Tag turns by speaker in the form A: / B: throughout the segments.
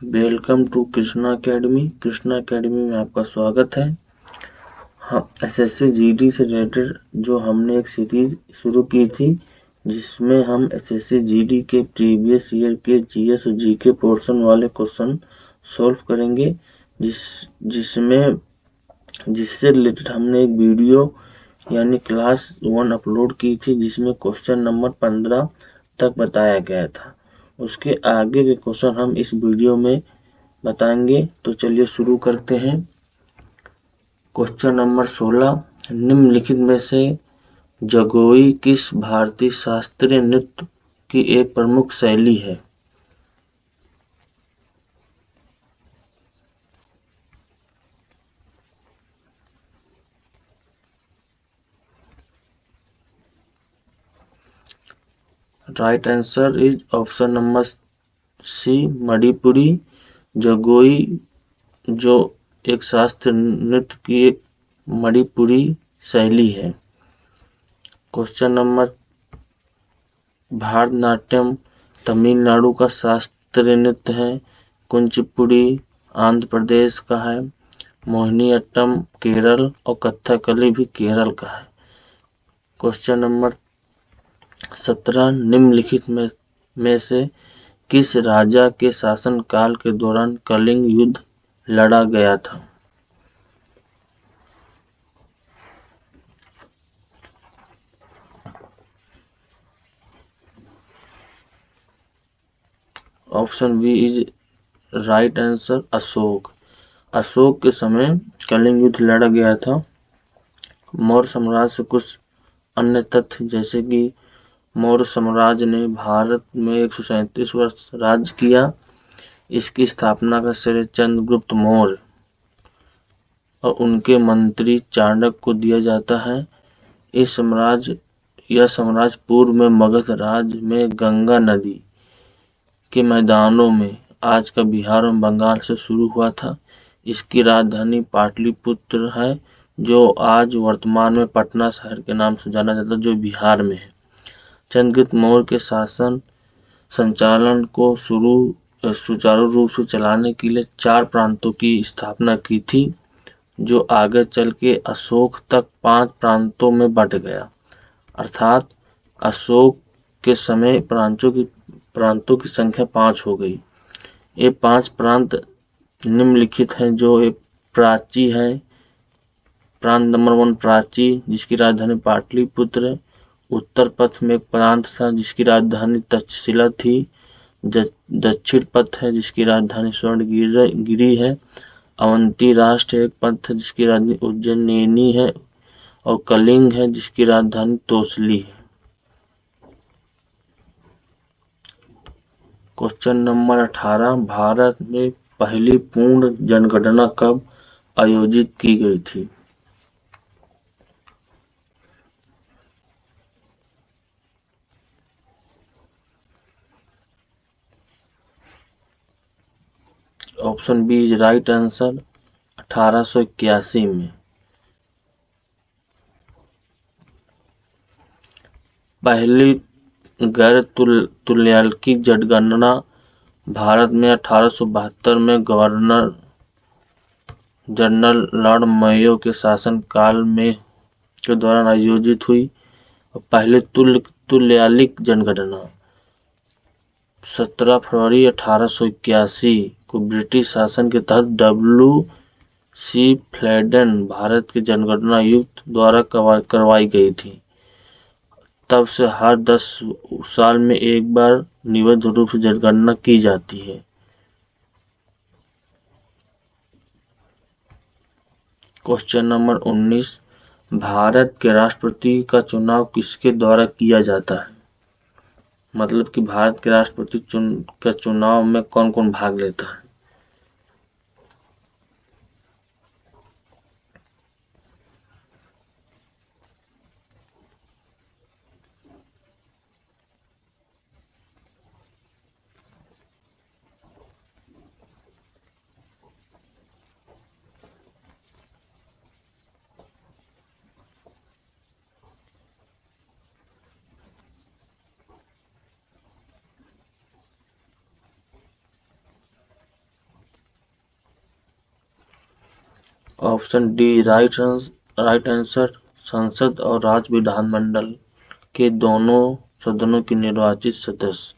A: Welcome to Krishna academy. Krishna academy में आपका स्वागत है। हम एसएससी जीडी से रिलेटेड जो हमने एक सीरीज शुरू की थी, जिसमें हम एसएससी जीडी के प्रीवियस ईयर के जीएस और जीके पोर्शन वाले क्वेश्चन सॉल्व करेंगे, जिससे रिलेटेड हमने एक वीडियो यानी क्लास 1 अपलोड की थी, जिसमें क्वेश्चन नंबर 15 तक बताया गया था। उसके आगे के क्वेश्चन हम इस वीडियो में बताएंगे। तो चलिए शुरू करते हैं। क्वेश्चन नंबर 16, निम्नलिखित में से जगोई किस भारतीय शास्त्रीय नृत्य की एक प्रमुख शैली है? Right answer is option number C, Manipuri. Jagoi जो एक शास्त्रीय नृत्य की एक मणिपुरी शैली है। क्वेश्चन नंबर, भारतनाट्यम तमिलनाडु का शास्त्रीय नृत्य है। कुचिपुड़ी आंध्र प्रदेश का है। मोहिनीअट्टम केरल और कथकली भी केरल का है। क्वेश्चन नंबर 17, निम्नलिखित में से किस राजा के शासनकाल के दौरान कलिंग युद्ध लड़ा गया था? Option B is right answer, Ashok. Ashok के समय कलिंग युद्ध लड़ा गया था। मौर्य साम्राज्य से कुछ अन्य तथ्य, जैसे कि मौर्य साम्राज्य ने भारत में 137 वर्ष राज्य किया। इसकी स्थापना का श्रेय चंद्रगुप्त मौर्य और उनके मंत्री चाणक्य को दिया जाता है। यह साम्राज्य पूर्व में मगध राज्य में गंगा नदी के मैदानों में आज का बिहार और बंगाल से शुरू हुआ था। इसकी राजधानी पाटलिपुत्र है, जो आज वर्तमान में पटना शहर के नाम से जाना जाता है, जो बिहार में है। चंद्रगुप्त मौर्य के शासन संचालन को सुचारू रूप से चलाने के लिए 4 प्रांतों की स्थापना की थी, जो आगे चल के अशोक तक 5 प्रांतों में बंट गया। अर्थात अशोक के समय प्रांतों की संख्या 5 हो गई। ये 5 प्रांत निम्नलिखित हैं, जो एक प्राची है। प्रांत नंबर 1 प्राची, जिसकी राजधानी पाटलिपुत्र है। उत्तर पथ में एक प्रांत था, जिसकी राजधानी तक्षशिला थी। दक्षिण पथ है, जिसकी राजधानी स्वर्णगिरी है। अवंती राष्ट्र एक पथ है, जिसकी राजधानी उज्जैनी है। और कलिंग है, जिसकी राजधानी तोसली है। क्वेश्चन नंबर 18, भारत में पहली पूर्ण जनगणना कब आयोजित की गई थी? Option B is right answer, 1881 में। पहली गैर तुल्यकालिक जनगणना भारत में 1872 में गवर्नर जनरल लॉर्ड मेयो के शासनकाल के दौरान आयोजित हुई। पहले तुल्यकालिक जनगणना 17 फरवरी 1881 को ब्रिटिश शासन के तहत W.C. फ्लैडन भारत के जनगणना आयुक्त द्वारा करवाई गई थी। तब से हर 10 साल में एक बार नियमित रूप से जनगणना की जाती है। क्वेश्चन नंबर 19, भारत के राष्ट्रपति का चुनाव किसके द्वारा किया जाता है? मतलब कि भारत के राष्ट्रपति के चुनाव में कौन कौन भाग लेता है? Option D right answer. संसद और राज्य विधानमंडल के दोनों सदनों के निर्वाचित सदस्य।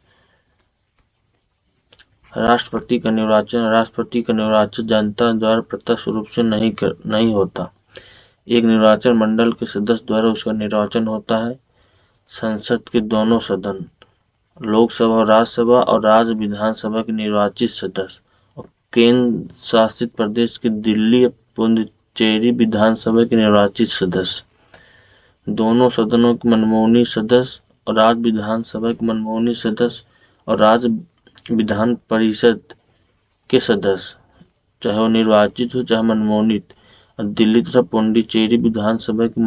A: राष्ट्रपति का निर्वाचन जनता द्वारा प्रत्यक्ष रूप से नहीं होता। एक निर्वाचन मंडल के सदस्य द्वारा उसका निर्वाचन होता है। संसद के दोनों सदन, लोकसभा और राज्यसभा और राज्य विधानसभा के निर्वाचित सदस्य, और केंद्र शासित प्रदेश की दिल्ली और पुडुचेरी विधानसभा के निर्वाचित सदस्य। दोनों सदनों के मनमोहनी सदस्य और राज्य विधानसभा के मनमोहनी सदस्य और राज्य विधान परिषद के सदस्य, चाहे वो निर्वाचित हो चाहे मनमोनित, और दिल्ली तथा पुडुचेरी विधानसभा के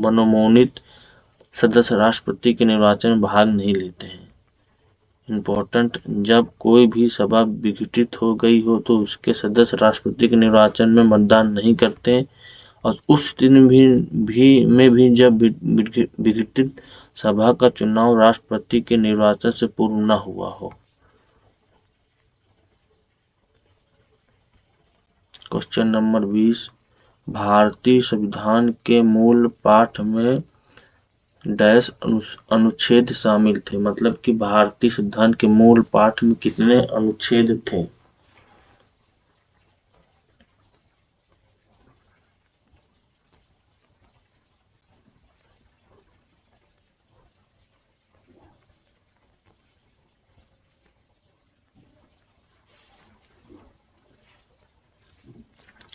A: मनमोनित सदस्य राष्ट्रपति के निर्वाचन में भाग नहीं लेते हैं। इम्पोर्टेंट, जब कोई भी सभा विघटित हो गई हो तो उसके सदस्य राष्ट्रपति के निर्वाचन में मतदान नहीं करते हैं, और उस दिन भी जब विघटित सभा का चुनाव राष्ट्रपति के निर्वाचन से पूर्व न हुआ हो। क्वेश्चन नंबर 20, भारतीय संविधान के मूल पाठ में डैश अनुच्छेद शामिल थे। मतलब कि भारतीय संविधान के मूल पाठ में कितने अनुच्छेद थे?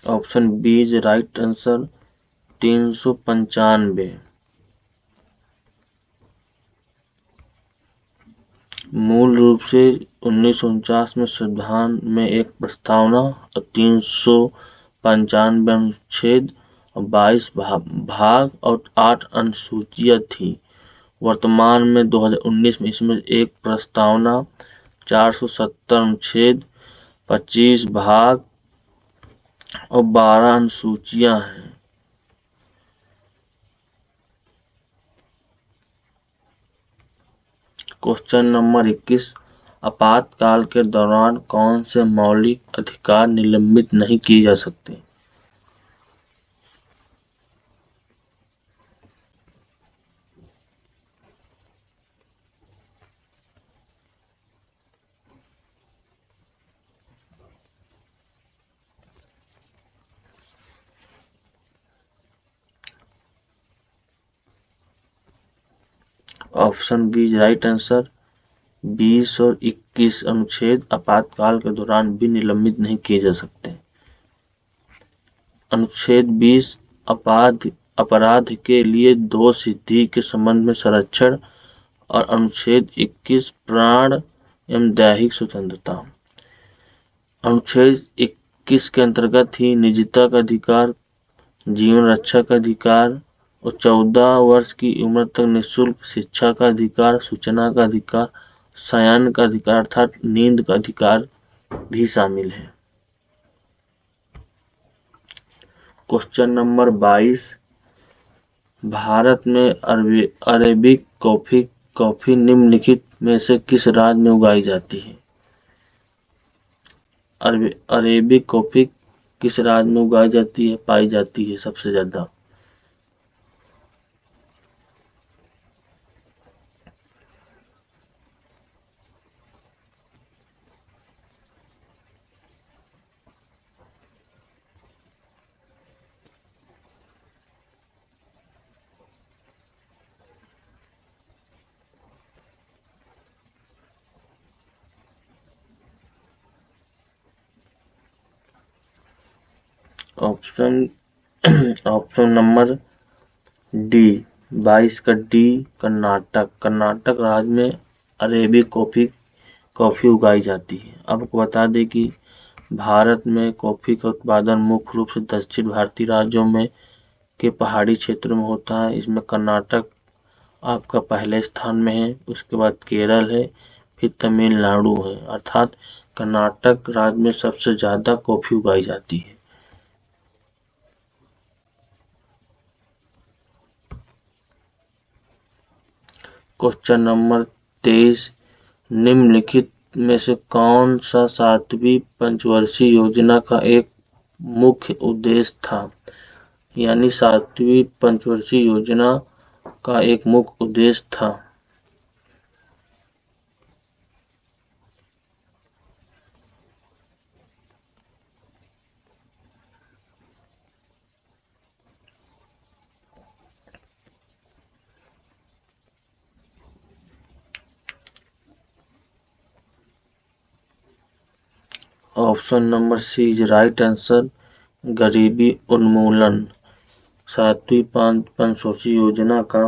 A: Option B is right answer, 395। मूल रूप से 1949 में संविधान में एक प्रस्तावना और 395 अनुच्छेद और 22 भाग और 8 अनुसूचियां थी। वर्तमान में 2019 में इसमें एक प्रस्तावना, 470 अनुच्छेद, 25 भाग और 12 अनुसूचियां हैं। क्वेश्चन नंबर 21, आपातकाल के दौरान कौन से मौलिक अधिकार निलंबित नहीं किए जा सकते? Option B is right answer, 20 और 21 अनुच्छेद आपातकाल के दौरान भी निलंबित नहीं किए जा सकते। अनुच्छेद 20 अपराध के लिए दोष सिद्धि के संबंध में संरक्षण, और अनुच्छेद 21 प्राण एवं दैहिक स्वतंत्रता। अनुच्छेद 21 के अंतर्गत ही निजता का अधिकार, जीवन रक्षा का अधिकार और 14 वर्ष की उम्र तक निःशुल्क शिक्षा का अधिकार, सूचना का अधिकार, शयन का अधिकार अर्थात नींद का अधिकार भी शामिल है। क्वेश्चन नंबर 22, भारत में अरेबिक कॉफी निम्नलिखित में से किस राज्य में उगाई जाती है? अरेबिक कॉफी किस राज्य में उगाई जाती है, पाई जाती है सबसे ज्यादा? ऑप्शन नंबर डी, 22 का डी, कर्नाटक राज्य में अरेबिक कॉफी उगाई जाती है। आपको बता दें कि भारत में कॉफी का उत्पादन मुख्य रूप से दक्षिण भारतीय राज्यों में के पहाड़ी क्षेत्रों में होता है। इसमें कर्नाटक आपका पहले स्थान में है, उसके बाद केरल है, फिर तमिलनाडु है। अर्थात कर्नाटक राज्य में सबसे ज्यादा कॉफी उगाई जाती है। क्वेश्चन नंबर 23, निम्नलिखित में से कौन सा 7वीं पंचवर्षीय योजना का एक मुख्य उद्देश्य था, यानी 7वीं पंचवर्षीय योजना का एक मुख्य उद्देश्य था। Option number C is right answer, गरीबी उन्मूलन। 7वीं पंचवर्षीय योजना का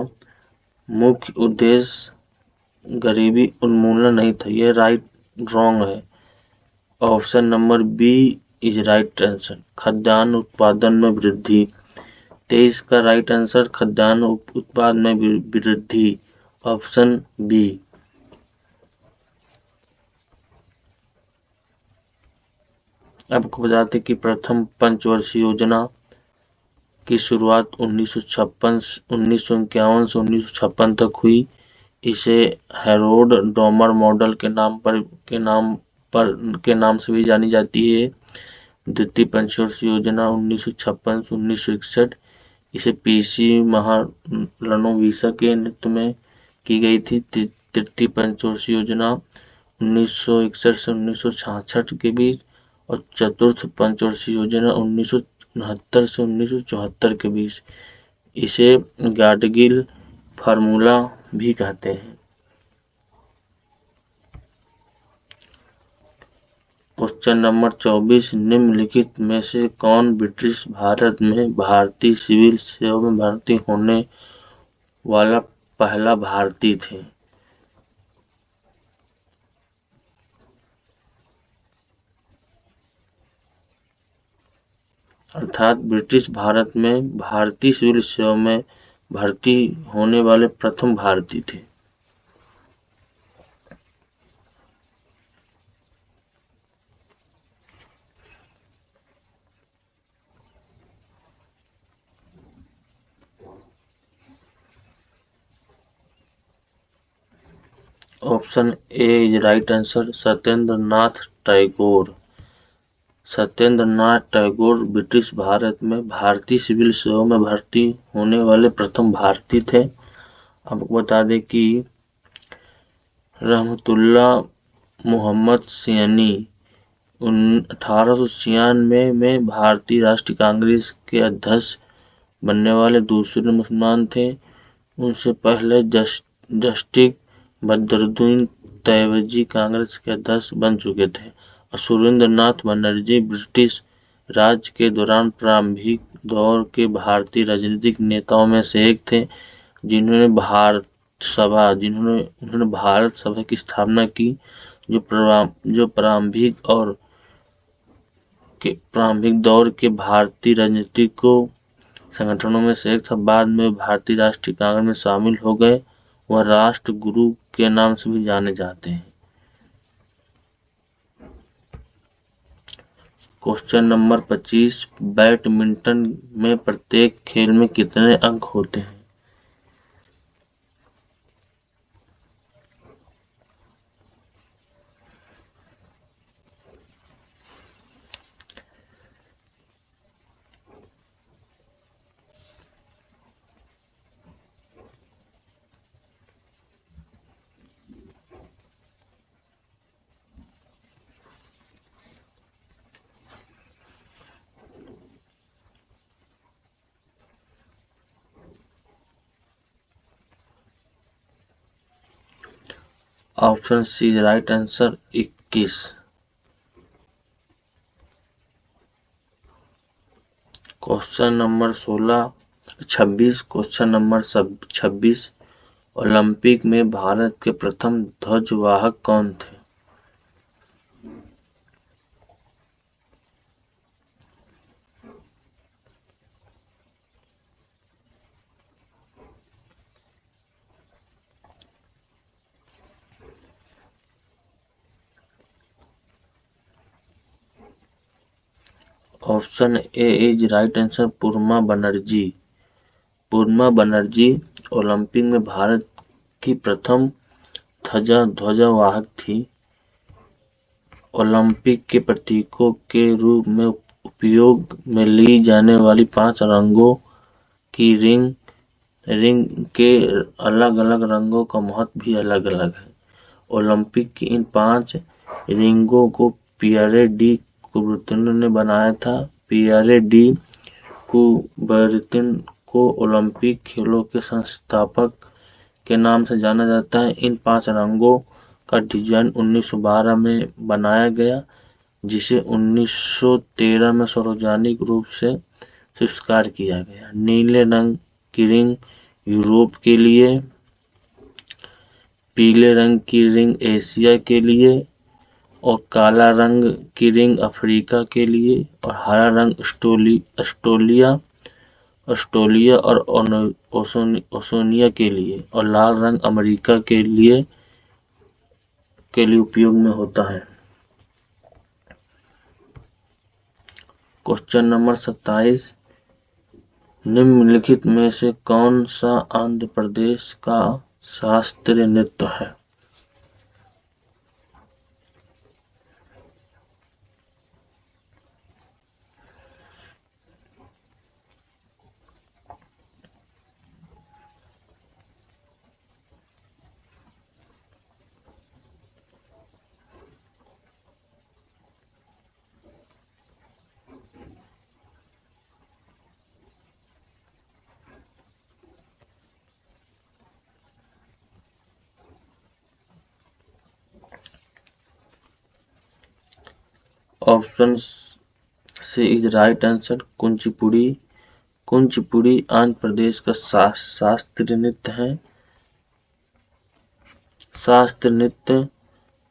A: मुख्य उद्देश्य गरीबी उन्मूलन नहीं था, यह रॉन्ग है। Option number B is right answer, खाद्यान्न उत्पादन में वृद्धि। 23 का राइट आंसर खाद्यान्न उत्पादन में वृद्धि, ऑप्शन बी। आपको बताते कि प्रथम पंचवर्षीय योजना की शुरुआत 1951 से 1956 तक हुई। इसे हैरोल्ड डोमर मॉडल के नाम से भी जानी जाती है। द्वितीय पंचवर्षीय योजना 1956 से 1961 इसे पीसी महालनोबिस के नेतृत्व में की गई थी। तृतीय पंचवर्षीय योजना 1961 से 1966 के बीच और चतुर्थ पंचवर्षीय योजना 1969 से 1974 के बीच। इसे गाडगिल फार्मूला भी कहते हैं। क्वेश्चन नंबर 24, निम्नलिखित में से कौन ब्रिटिश भारत में भारतीय सिविल सेवा में भर्ती होने वाला पहला भारतीय थे? अर्थात ब्रिटिश भारत में भारतीय सिविल सेवा में भर्ती होने वाले प्रथम भारतीय थे। Option A is right answer, Satyendra Nath Tagore. Satyendra Nath Tagore British Bharat में भारतीय सिविल सेवा में भर्ती होने वाले प्रथम भारतीय थे। आपको बता दें कि रहमतुल्ला मोहम्मद सैनी 1896 में भारतीय राष्ट्रीय कांग्रेस के अध्यक्ष बनने वाले दूसरे मुसलमान थे। उनसे पहले जस्टिस बदरुद्दीन तैयबजी कांग्रेस के अध्यक्ष बन चुके थे। और सुरेंद्र नाथ बनर्जी ब्रिटिश राज के दौरान प्रारंभिक दौर के भारतीय राजनीतिक नेताओं में से एक थे, जिन्होंने भारत सभा की स्थापना की, जो प्रारंभिक दौर के भारतीय राजनीतिक संगठनों में से एक था। बाद में भारतीय राष्ट्रीय कांग्रेस में शामिल हो गए। वह राष्ट्र गुरु के नाम से भी जाने जाते हैं। क्वेश्चन नंबर 25, बैडमिंटन में प्रत्येक खेल में कितने अंक होते हैं? Option C right answer, 21। Question number 26 question number 26, Olympic में भारत के प्रथम ध्वजवाहक कौन थे? Option A is right answer, Purna Banerjee. Purna Banerjee Olympic में भारत की प्रथम ध्वजवाहक थी। ओलंपिक के प्रतीकों के रूप में उपयोग में ली जाने वाली 5 रंगों की रिंग के अलग अलग रंगों का महत्व भी अलग अलग है। ओलंपिक की इन 5 रिंगों को पियरे डी कुबर्तिन ने बनाया था। पियरे डी कुबर्तिन को ओलंपिक खेलों के संस्थापक के नाम से जाना जाता है। इन 5 रंगों का डिजाइन 1912 में बनाया गया, जिसे 1913 में सार्वजनिक रूप से स्वीकार किया गया। नीले रंग की रिंग यूरोप के लिए, पीले रंग की रिंग एशिया के लिए और काला रंग की रिंग अफ्रीका के लिए और हरा रंग ऑस्ट्रेलिया और ओशनिया के लिए और लाल रंग अमेरिका के लिए उपयोग में होता है। क्वेश्चन नंबर 27, निम्नलिखित में से कौन सा आंध्र प्रदेश का शास्त्रीय नृत्य है? Option C is right answer, Kuchipudi. Kuchipudi Andhra Pradesh का शास्त्रीय नृत्य है। शास्त्रीय नृत्य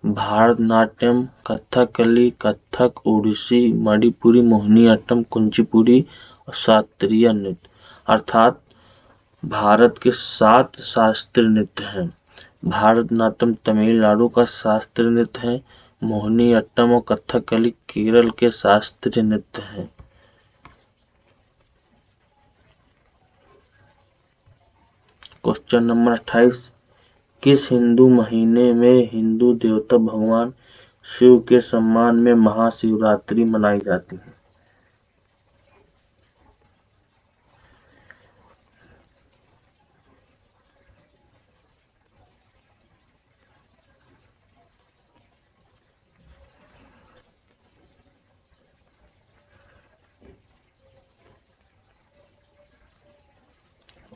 A: भारतनाट्यम, कथकली, कथक, ओडिसी, मणिपुरी, मोहिनीअट्टम, कुचिपुड़ी और शास्त्रीय नृत्य अर्थात भारत के 7 शास्त्रीय नृत्य हैं। भारतनाट्यम तमिलनाडु का शास्त्रीय नृत्य है। मोहिनीअट्टम और कथकली केरल के शास्त्रीय नृत्य हैं। क्वेश्चन नंबर 28, किस हिंदू महीने में हिंदू देवता भगवान शिव के सम्मान में महाशिवरात्रि मनाई जाती है?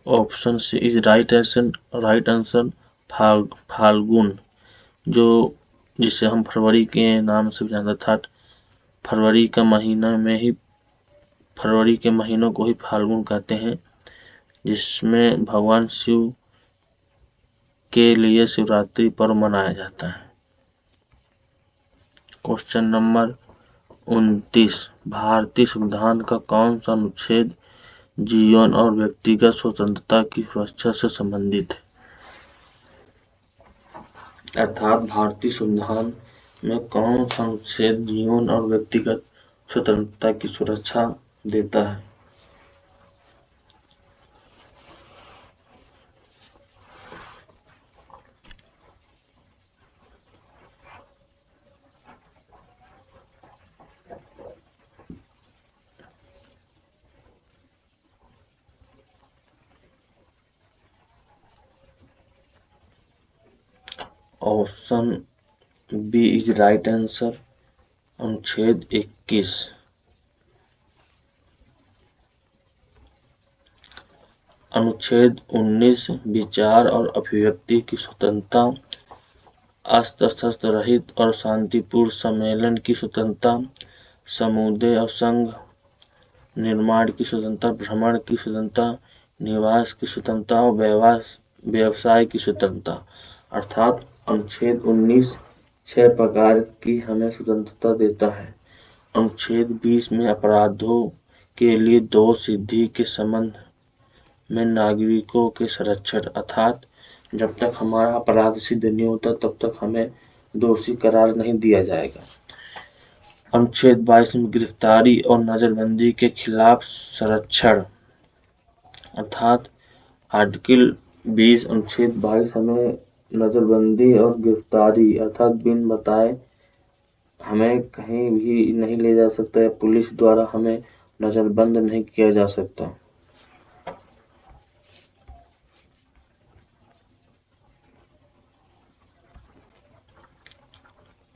A: Option C is right answer, Phalgun, जिसे हम फरवरी के नाम से जानते था। फरवरी के महीनों को ही फाल्गुन कहते हैं, जिसमें भगवान शिव के लिए शिवरात्रि पर्व मनाया जाता है। क्वेश्चन नंबर 29, भारतीय संविधान का कौन सा अनुच्छेद जीवन और व्यक्तिगत स्वतंत्रता की सुरक्षा से संबंधित है? अर्थात भारतीय संविधान में कौन सा अनुच्छेद जीवन और व्यक्तिगत स्वतंत्रता की सुरक्षा देता है? Option B is right answer, अनुच्छेद 21। अनुच्छेद 19 विचार और अभिव्यक्ति की स्वतंत्रता, अस्त्र रहित और शांतिपूर्ण सम्मेलन की स्वतंत्रता, समुदाय और संघ निर्माण की स्वतंत्रता, भ्रमण की स्वतंत्रता, निवास की स्वतंत्रता और व्यवसाय की स्वतंत्रता। अर्थात अनुच्छेद 19 6 प्रकार की हमें स्वतंत्रता देता है। अनुच्छेद 20 में अपराधों के लिए दोष सिद्धि के संबंध में नागरिकों के संरक्षण, अर्थात जब तक हमारा अपराध सिद्ध नहीं होता तब तक हमें दोषी करार नहीं दिया जाएगा। अनुच्छेद 22 में गिरफ्तारी और नजरबंदी के खिलाफ संरक्षण, अर्थात आर्टिकल 20 अनुच्छेद 22 हमें नजरबंदी और गिरफ्तारी अर्थात बिन बताए हमें कहीं भी नहीं ले जा सकता या पुलिस द्वारा हमें नजरबंद नहीं किया जा सकता।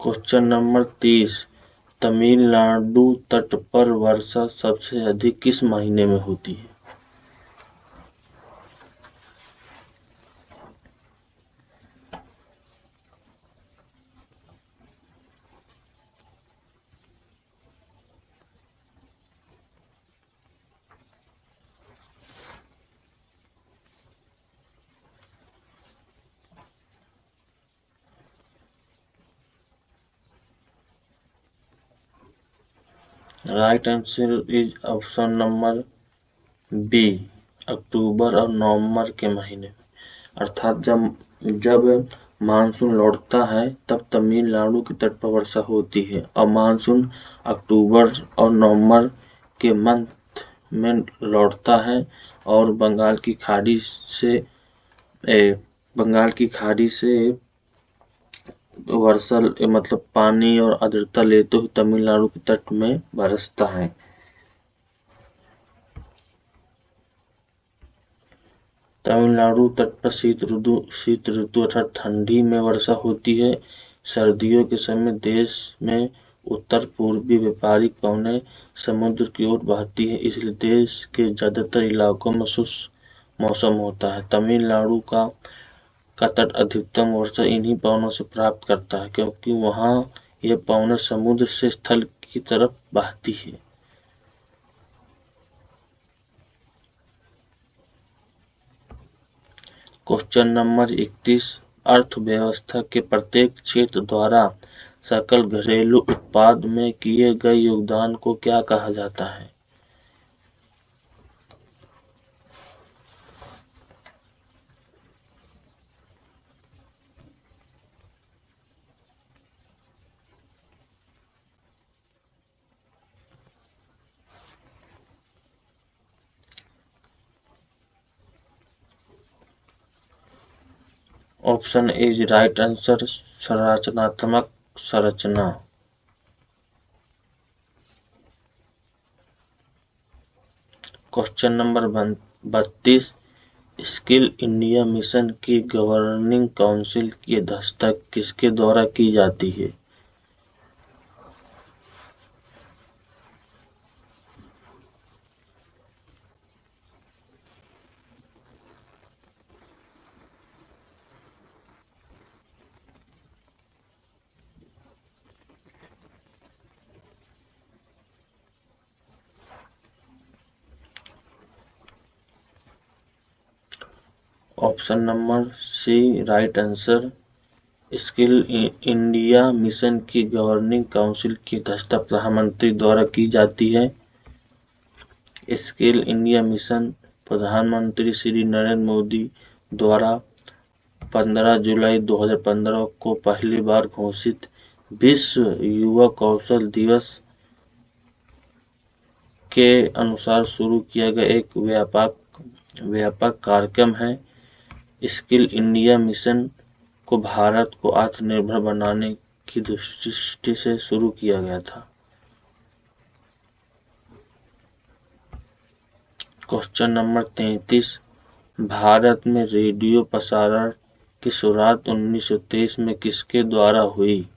A: क्वेश्चन नंबर 30, तमिलनाडु तट पर वर्षा सबसे अधिक किस महीने में होती है? Right answer is option number B, October और नवंबर के महीने में। अर्थात जब मानसून लौटता है तब तमिलनाडु के तट पर वर्षा होती है, और मानसून अक्टूबर और नवंबर के मंथ में लौटता है और बंगाल की खाड़ी से वर्षा मतलब पानी और आर्द्रता लेते हुए तमिलनाडु के तट में बरसता है। तमिलनाडु तट पर शीत ऋतु अर्थात ठंडी में वर्षा होती है। सर्दियों के समय देश में उत्तर पूर्वी व्यापारिक पवनें समुद्र की ओर बहती है, इसलिए देश के ज्यादातर इलाकों में शुष्क मौसम होता है। तमिलनाडु का तट अधिकतम वर्षा इन्हीं पवनों से प्राप्त करता है, क्योंकि वहां ये पवनें समुद्र से स्थल की तरफ बहती है। क्वेश्चन नंबर 31, अर्थव्यवस्था के प्रत्येक क्षेत्र द्वारा सकल घरेलू उत्पाद में किए गए योगदान को क्या कहा जाता है? ऑप्शन इज राइट आंसर, संरचनात्मक संरचना। Question number 32, skill India mission की गवर्निंग काउंसिल की अध्यक्षता किसके द्वारा की जाती है? Option number C right answer, skill India mission की गवर्निंग काउंसिल की अध्यक्षता प्रधानमंत्री द्वारा की जाती है। स्किल इंडिया मिशन प्रधानमंत्री श्री नरेंद्र मोदी द्वारा 15 जुलाई 2015 को पहली बार घोषित विश्व युवा कौशल दिवस के अनुसार शुरू किया गया एक व्यापक कार्यक्रम है। स्किल इंडिया मिशन को भारत को आत्मनिर्भर बनाने की दृष्टि से शुरू किया गया था। क्वेश्चन नंबर 33, भारत में रेडियो प्रसारण की शुरुआत 1923 में किसके द्वारा हुई?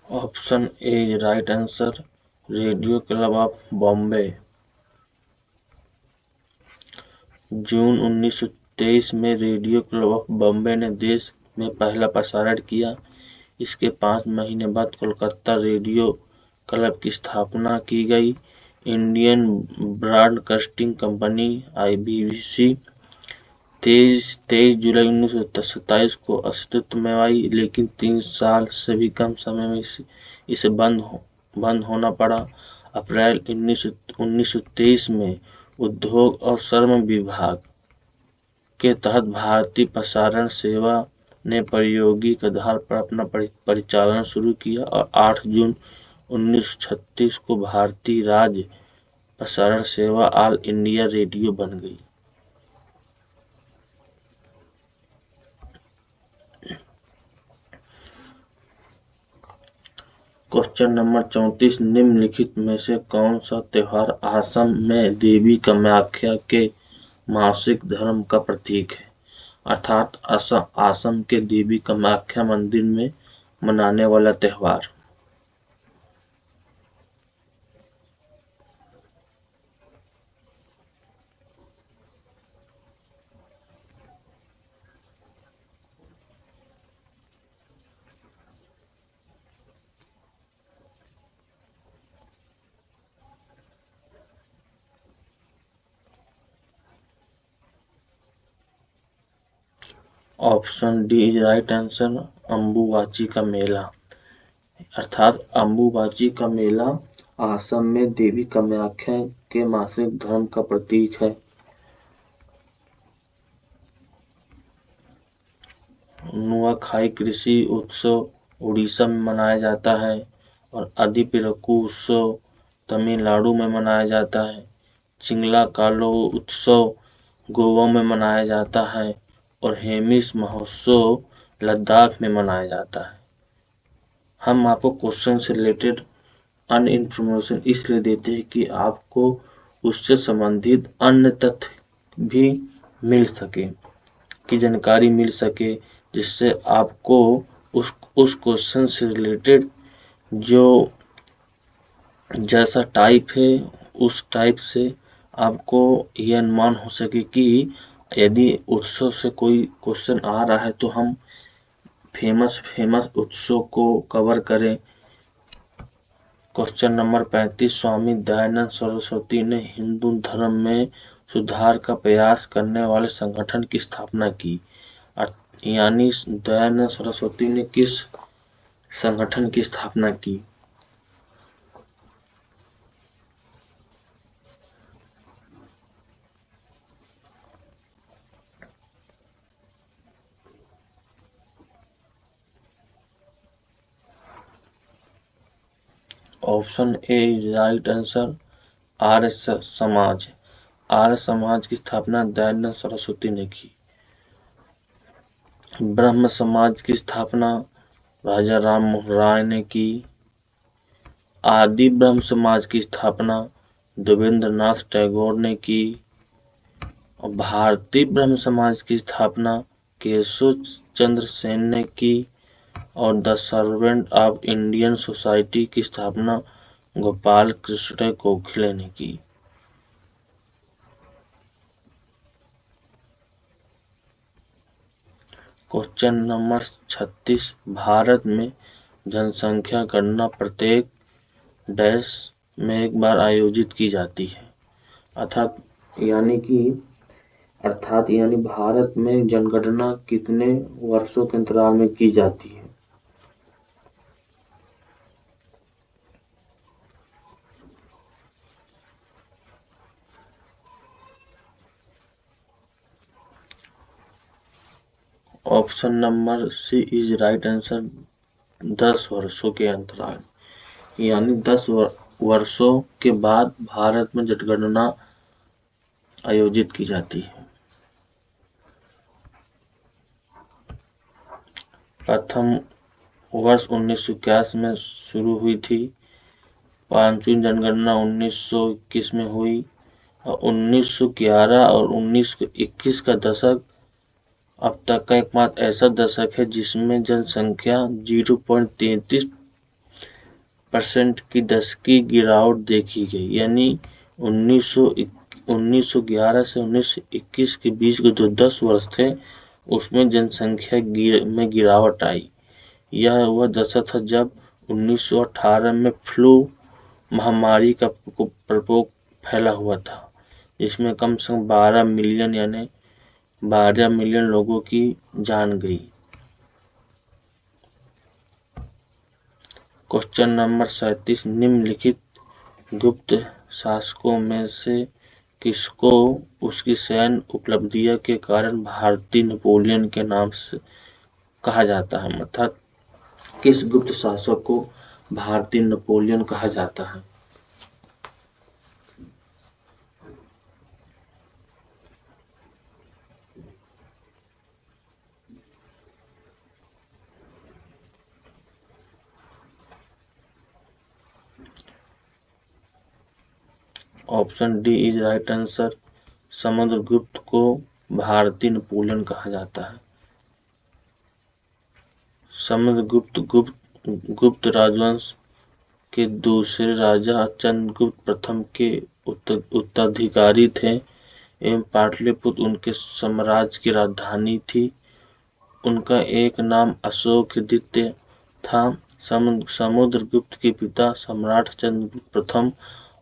A: Option A is right answer, radio club of Bombay. June 1923 में रेडियो क्लब ऑफ बॉम्बे ने देश में पहला प्रसारण किया। इसके 5 महीने बाद कोलकाता रेडियो क्लब की स्थापना की गई। इंडियन ब्रॉडकास्टिंग कंपनी IBC 23 जुलाई 1927 को अस्तित्व में आई, लेकिन 3 साल से भी कम समय में इसे बंद होना पड़ा। अप्रैल 1923 में उद्योग और श्रम विभाग के तहत भारतीय प्रसारण सेवा ने प्रायोगिक आधार पर अपना परिचालन शुरू किया और 8 जून 1936 को भारतीय राज्य प्रसारण सेवा ऑल इंडिया रेडियो बन गई। क्वेश्चन नंबर 34, निम्नलिखित में से कौन सा त्योहार असम में देवी कामाख्या के मासिक धर्म का प्रतीक है? अर्थात असम के देवी कामाख्या मंदिर में मनाने वाला त्योहार। Option D is right answer, Ambubachi का मेला। अर्थात अम्बुबाची का मेला असम में देवी कामाख्या के मासिक धर्म का प्रतीक है। नुआखाई कृषि उत्सव उड़ीसा में मनाया जाता है और आदिपिरक्कू उत्सव तमिलनाडु में मनाया जाता है। चिंगला कालो उत्सव गोवा में मनाया जाता है और हेमिस महोत्सव लद्दाख में मनाया जाता है। हम आपको क्वेश्चन से रिलेटेड अन्य इंफॉर्मेशन इसलिए देते हैं कि आपको उससे संबंधित अन्य तथ्य भी मिल सके, की जानकारी मिल सके, जिससे आपको उस क्वेश्चन से रिलेटेड जो जैसा टाइप है उस टाइप से आपको यह अनुमान हो सके कि यदि उत्सव से कोई क्वेश्चन आ रहा है तो हम फेमस उत्सव को कवर करें। क्वेश्चन नंबर 35, स्वामी दयानंद सरस्वती ने हिंदू धर्म में सुधार का प्रयास करने वाले संगठन की स्थापना की। यानी दयानंद सरस्वती ने किस संगठन की स्थापना की? Option A is right answer, Arya Samaj. Arya समाज की स्थापना दयानंद सरस्वती ने की। ब्रह्म समाज की स्थापना राजा राम मोहन राय ने की। आदि ब्रह्म समाज की स्थापना देवेंद्रनाथ टैगोर ने की और भारतीय ब्रह्म समाज की स्थापना केशव चंद्र सेन ने की और the servant of Indian society की स्थापना गोपाल कृष्ण गोखले ने की। क्वेश्चन नंबर 36, भारत में जनसंख्या गणना प्रत्येक डैश में एक बार आयोजित की जाती है। अर्थात यानी भारत में जनगणना कितने वर्षों के अंतराल में की जाती है? Option number C is right answer, 10 वर्षों के अंतराल। यानी 10 वर्षों के बाद भारत में जनगणना आयोजित की जाती है। प्रथम वर्ष 1981 में शुरू हुई थी। पांचवी जनगणना 1921 में हुई और 1911 और 1921 का दशक अब तक का एकमात्र ऐसा दशक है जिसमें जनसंख्या 0.33% की दशकीय गिरावट देखी गई। यानी 1911 से 1921 के बीच के जो 10 वर्ष थे उसमें जनसंख्या में गिरावट आई। यह वह दशक था जब 1918 में फ्लू महामारी का प्रकोप फैला हुआ था, जिसमें कम से कम 12 मिलियन लोगों की जान गई। क्वेश्चन नंबर 37, निम्नलिखित गुप्त शासकों में से किसको उसकी सैन्य उपलब्धियों के कारण भारतीय नेपोलियन के नाम से कहा जाता है? अर्थात किस गुप्त शासक को भारतीय नेपोलियन कहा जाता है? Option D is right answer. Samudragupta को भारतीय नेपोलियन कहा जाता है। समुद्रगुप्त गुप्त राजवंश के दूसरे राजा चंद्रगुप्त प्रथम के उत्तराधिकारी थे एवं पाटलिपुत्र उनके साम्राज्य की राजधानी थी। उनका एक नाम अशोकदित्य था। समुद्रगुप्त के पिता सम्राट चंद्रगुप्त प्रथम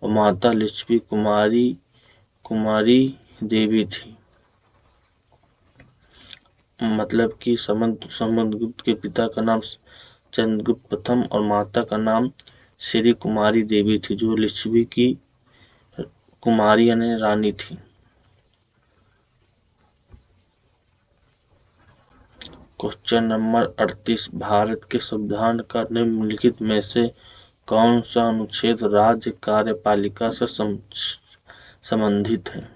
A: और माता लिच्छवी कुमारी देवी थी। मतलब कि समुद्रगुप्त के पिता का नाम चंद्रगुप्त प्रथम और माता का नाम श्री कुमारी देवी थी, जो लिच्छवी की कुमारी यानी रानी थी। क्वेश्चन नंबर 38, भारत के संविधान का निम्नलिखित में से कौन सा अनुच्छेद राज्य कार्यपालिका से संबंधित है?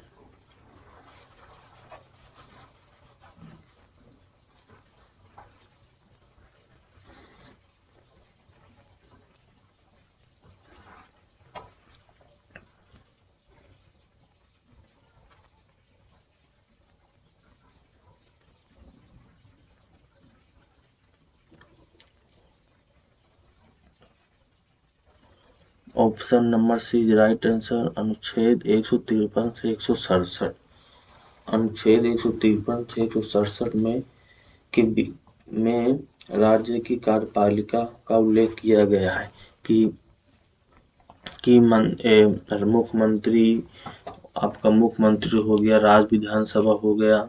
A: Option number C is right answer. अनुच्छेद 153 से 167। अनुच्छेद 153 से 167 में राज्य की कार्यपालिका का उल्लेख किया गया है कि मुख्यमंत्री, आपका मुख्यमंत्री हो गया, राज्य विधानसभा हो गया,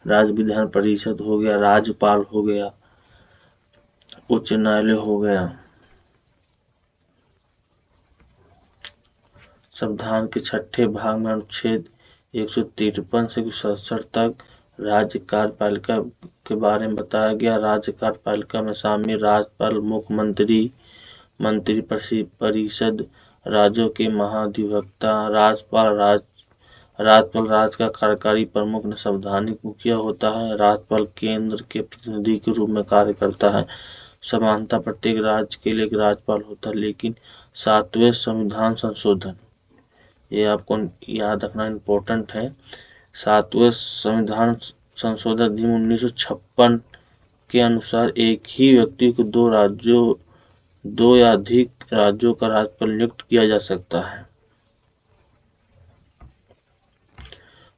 A: राज्य विधान परिषद हो गया, राज्यपाल हो गया, उच्च न्यायालय हो गया। संविधान के छठे भाग में अनुच्छेद 153 से 167 तक राज्य कार्यपालिका के बारे में बताया गया। राज्य कार्यपालिका में शामिल राज्यपाल, मुख्यमंत्री, मंत्री परिषद, राज्यों के महाधिवक्ता, राज्यपाल राज्य का कार्यकारी प्रमुख संवैधानिक मुखिया होता है। राज्यपाल केंद्र के प्रतिनिधि के रूप में कार्य करता है। समानता प्रत्येक राज्य के लिए एक राज्यपाल होता है, लेकिन 7वें संविधान संशोधन, ये आपको याद रखना इम्पोर्टेंट है। 7वें संविधान संशोधन अधिनियम 1956 के अनुसार एक ही व्यक्ति को दो या अधिक राज्यों का राज्यपाल नियुक्त किया जा सकता है।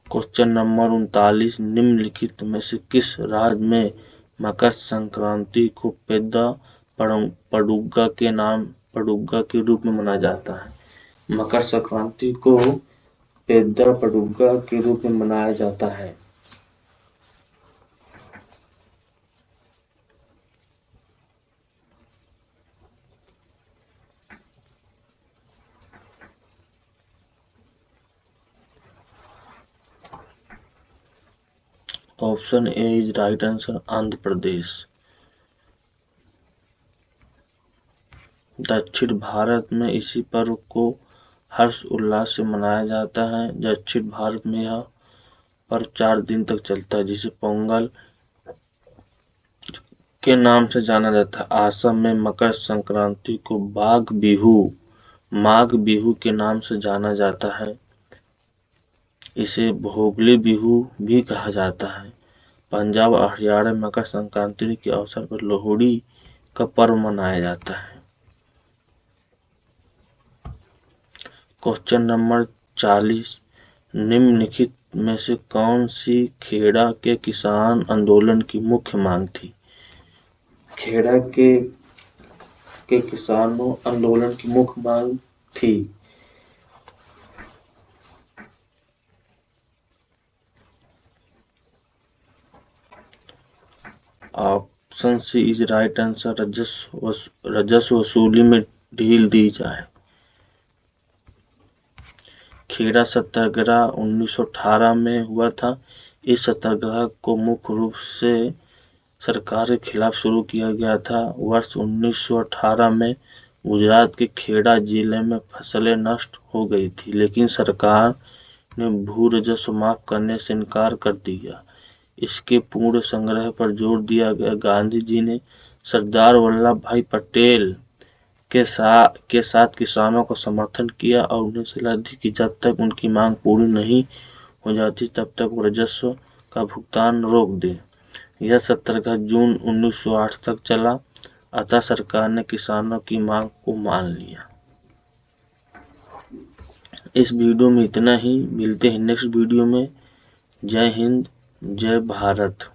A: क्वेश्चन नंबर 39, निम्नलिखित में से किस राज्य में मकर संक्रांति को पेद्दा पडुगा के रूप में मनाया जाता है? मकर संक्रांति को पेद्दा पडुगा के रूप में मनाया जाता है। Option A is right answer, Andhra Pradesh. दक्षिण भारत में इसी पर्व को हर्ष उल्लास से मनाया जाता है। दक्षिण भारत में यह पर्व 4 दिन तक चलता है, जिसे पोंगल के नाम से जाना जाता है। असम में मकर संक्रांति को माघ बिहू के नाम से जाना जाता है। इसे भोगली बिहू भी कहा जाता है। पंजाब और हरियाणा में मकर संक्रांति के अवसर पर लोहड़ी का पर्व मनाया जाता है। क्वेश्चन नंबर 40, निम्नलिखित में से कौन सी खेड़ा के किसान आंदोलन की मुख्य मांग थी? खेड़ा के किसानों आंदोलन की मुख्य मांग थी। Option C is right answer, राजस्व वसूली में ढील दी जाए। खेड़ा सत्याग्रह 1918 में हुआ था। इस सत्याग्रह को मुख्य रूप से सरकार के खिलाफ शुरू किया गया था। वर्ष 1918 में गुजरात के खेड़ा जिले में फसलें नष्ट हो गई थी, लेकिन सरकार ने भू राजस्व माफ करने से इनकार कर दिया। इसके पूर्ण संग्रह पर जोर दिया गया। गांधी जी ने सरदार वल्लभ भाई पटेल के साथ किसानों का समर्थन किया और उन्हें सलाह दी कि जब तक उनकी मांग पूरी नहीं हो जाती तब तक वो राजस्व का भुगतान रोक दे। यह सत्याग्रह जून 1908 तक चला, अतः सरकार ने किसानों की मांग को मान लिया। इस वीडियो में इतना ही, मिलते हैं नेक्स्ट वीडियो में। जय हिंद, जय भारत।